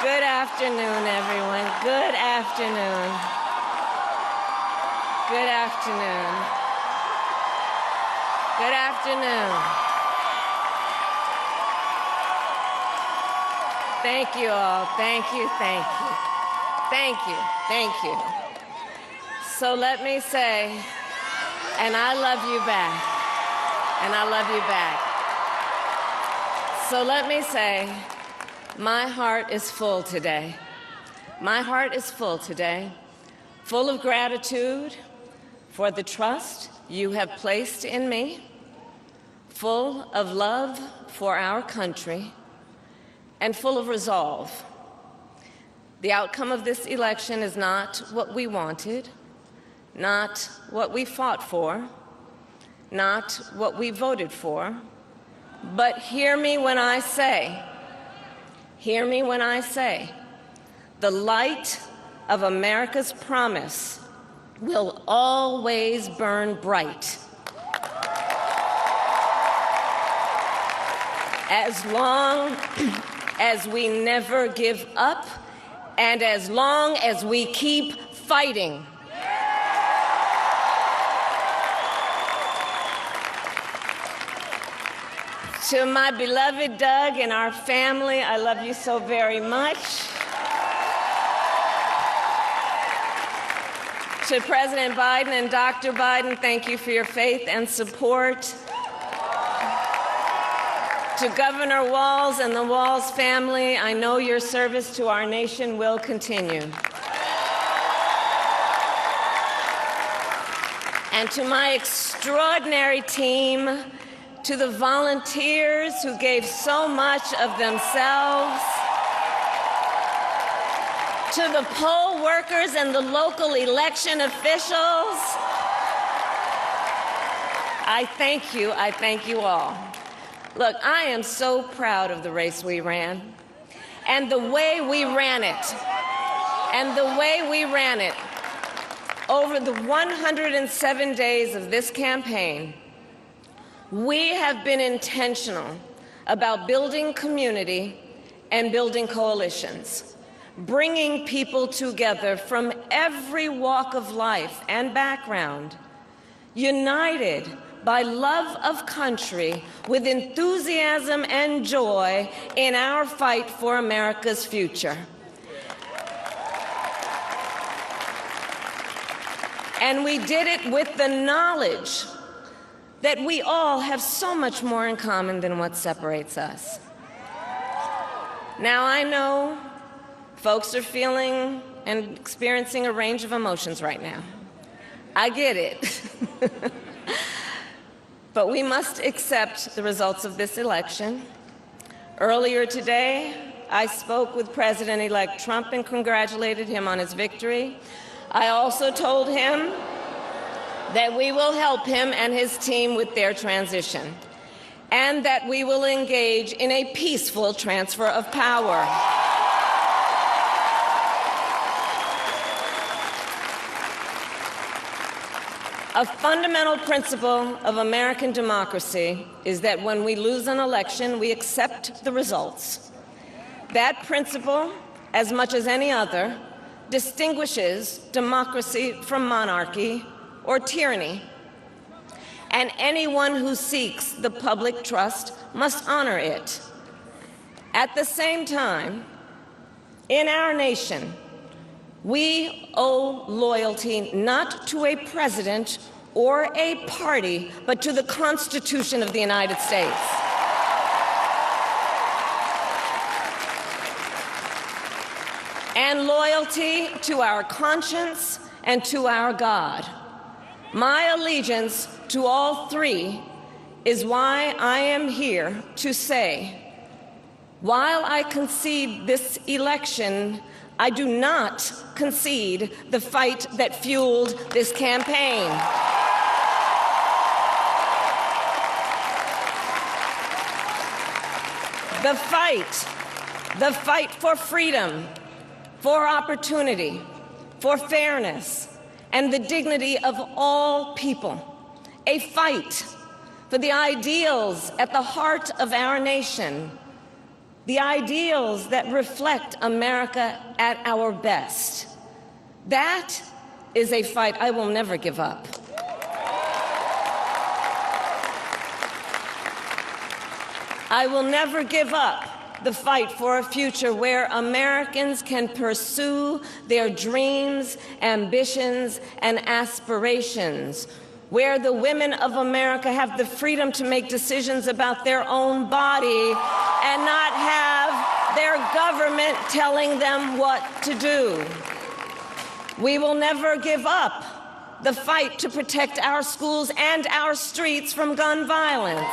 Good afternoon, everyone. Good afternoon. Good afternoon. Good afternoon. Thank you all. Thank you, thank you. Thank you, thank you. So let me say, and I love you back, and I love you back. So let me say, my heart is full today. My heart is full today, full of gratitude for the trust you have placed in me, full of love for our country, and full of resolve. The outcome of this election is not what we wanted, not what we fought for, not what we voted for, but hear me when I say, hear me when I say, the light of America's promise will always burn bright. As long as we never give up, and as long as we keep fighting. To my beloved Doug and our family, I love you so very much. To President Biden and Dr. Biden, thank you for your faith and support. To Governor Walz and the Walz family, I know your service to our nation will continue. And to my extraordinary team, to the volunteers who gave so much of themselves, to the poll workers and the local election officials, I thank you all. Look, I am so proud of the race we ran, and the way we ran it, and the way we ran it over the 107 days of this campaign. We have been intentional about building community and building coalitions, bringing people together from every walk of life and background, united by love of country with enthusiasm and joy in our fight for America's future. And we did it with the knowledge that we all have so much more in common than what separates us. Now, I know folks are feeling and experiencing a range of emotions right now. I get it. But we accept the results of this election. Earlier today, I spoke with President-elect Trump and congratulated him on his victory. I also told him that we will help him and his team with their transition, and that we will engage in a peaceful transfer of power. A fundamental principle of American democracy is that when we lose an election, we accept the results. That principle, as much as any other, distinguishes democracy from monarchy or tyranny, and anyone who seeks the public trust must honor it. At the same time, in our nation, we owe loyalty not to a president or a party, but to the Constitution of the United States. And loyalty to our conscience and to our God. My allegiance to all three is why I am here to say, while I concede this election, I do not concede the fight that fueled this campaign. The fight for freedom, for opportunity, for fairness, and the dignity of all people. A fight for the ideals at the heart of our nation. the ideals that reflect America at our best. That is a fight I will never give up. I will never give up the fight for a future where Americans can pursue their dreams, ambitions, and aspirations, where the women of America have the freedom to make decisions about their own body and not have their government telling them what to do. We will never give up the fight to protect our schools and our streets from gun violence.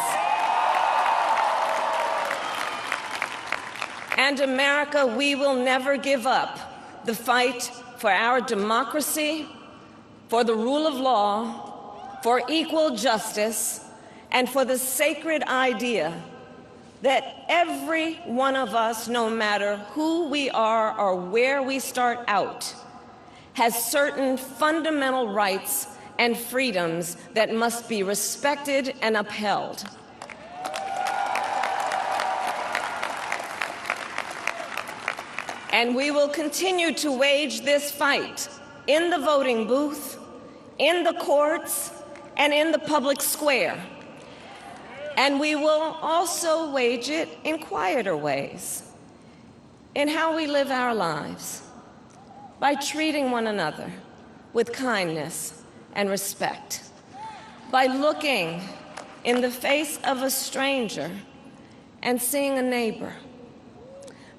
And America, we will never give up the fight for our democracy, for the rule of law, for equal justice, and for the sacred idea that every one of us, no matter who we are or where we start out, has certain fundamental rights and freedoms that must be respected and upheld. And we will continue to wage this fight in the voting booth, in the courts, and in the public square. And we will also wage it in quieter ways, in how we live our lives, by treating one another with kindness and respect, by looking in the face of a stranger and seeing a neighbor,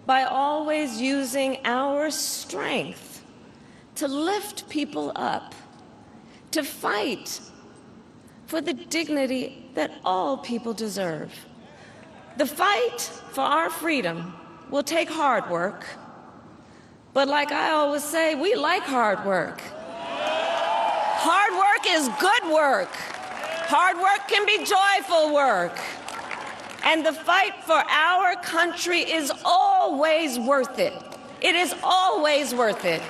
by always using our strength to lift people up, to fight for the dignity that all people deserve. The fight for our freedom will take hard work, but like I always say, we like hard work. Hard work is good work. Hard work can be joyful work. And the fight for our country is always worth it. It is always worth it.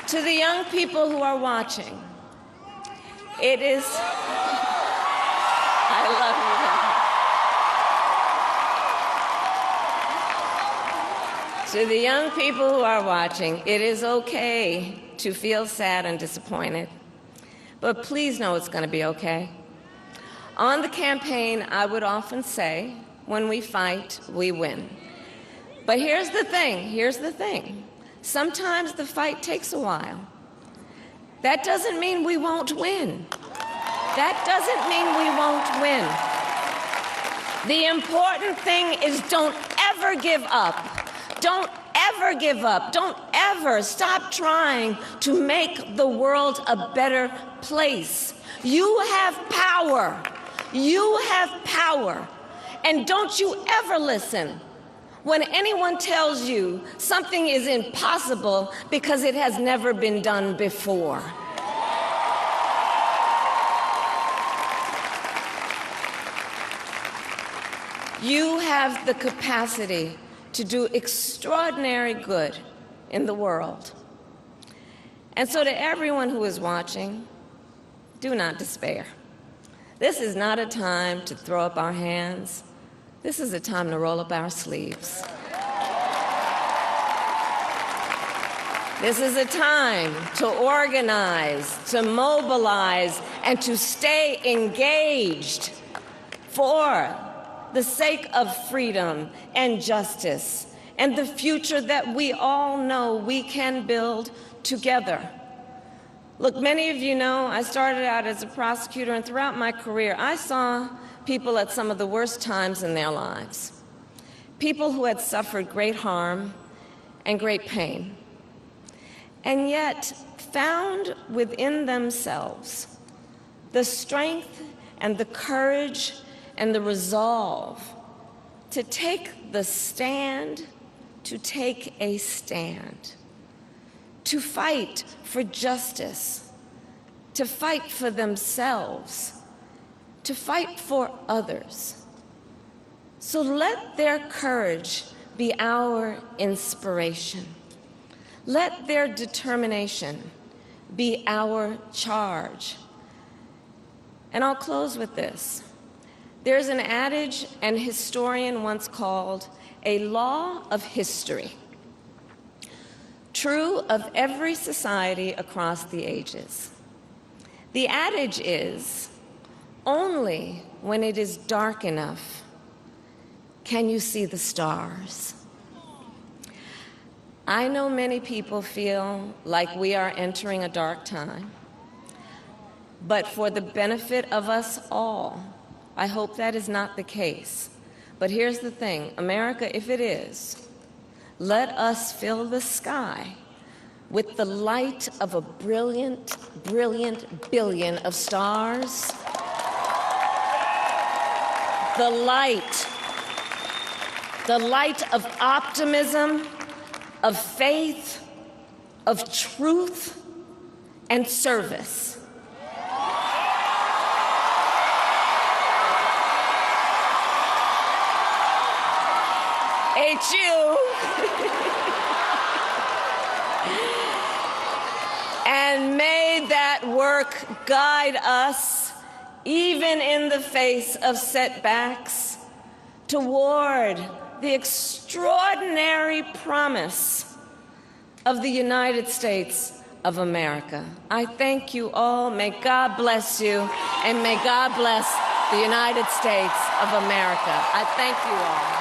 To the young people who are watching, it is... I love you. To the young people who are watching, it is okay to feel sad and disappointed, but please know it's going to be okay. On the campaign, I would often say, when we fight, we win. But here's the thing. Sometimes the fight takes a while. That doesn't mean we won't win. That doesn't mean we won't win. The important thing is don't ever give up. Don't ever give up. Don't ever stop trying to make the world a better place. You have power. You have power. And don't you ever listen when anyone tells you something is impossible because it has never been done before. You have the capacity to do extraordinary good in the world. And so to everyone who is watching, do not despair. This is not a time to throw up our hands. This is a time to roll up our sleeves. This is a time to organize, to mobilize, and to stay engaged for the sake of freedom and justice and the future that we all know we can build together. Look, many of you know I started out as a prosecutor, and throughout my career I saw people at some of the worst times in their lives. People who had suffered great harm and great pain, and yet found within themselves the strength and the courage and the resolve to take the stand, to take a stand, to fight for justice, to fight for themselves, to fight for others. So let their courage be our inspiration. Let their determination be our charge. And I'll close with this. There's an adage an historian once called a law of history, true of every society across the ages. The adage is, only when it is dark enough can you see the stars. I know many people feel like we are entering a dark time, but for the benefit of us all, I hope that is not the case. But here's the thing, America, if it is, let us fill the sky with the light of a brilliant, brilliant billion of stars. The light of optimism, of faith, of truth, and service. HU. And may that work guide us, even in the face of setbacks, toward the extraordinary promise of the United States of America. I thank you all. May God bless you, and may God bless the United States of America. I thank you all.